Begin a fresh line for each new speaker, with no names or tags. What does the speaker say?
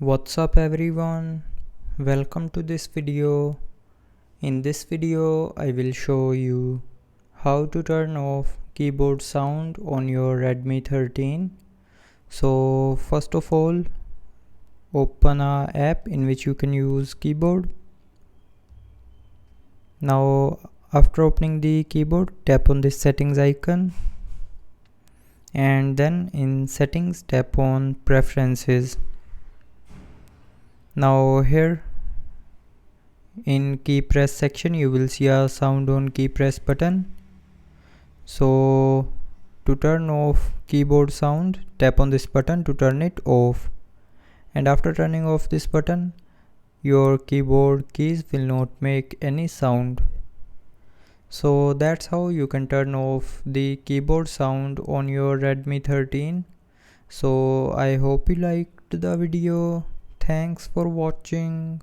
What's up everyone, welcome to this video. In this video I will show you how to turn off keyboard sound on your Redmi 13. So first of all, open a app in which you can use keyboard. Now after opening the keyboard, tap on the settings icon and then in settings tap on preferences. Now here in key press section you will see a sound on key press button. So to turn off keyboard sound, tap on this button to turn it off, and after turning off this button your keyboard keys will not make any sound. So that's how you can turn off the keyboard sound on your Redmi 13. So I hope you liked the video. Thanks for watching.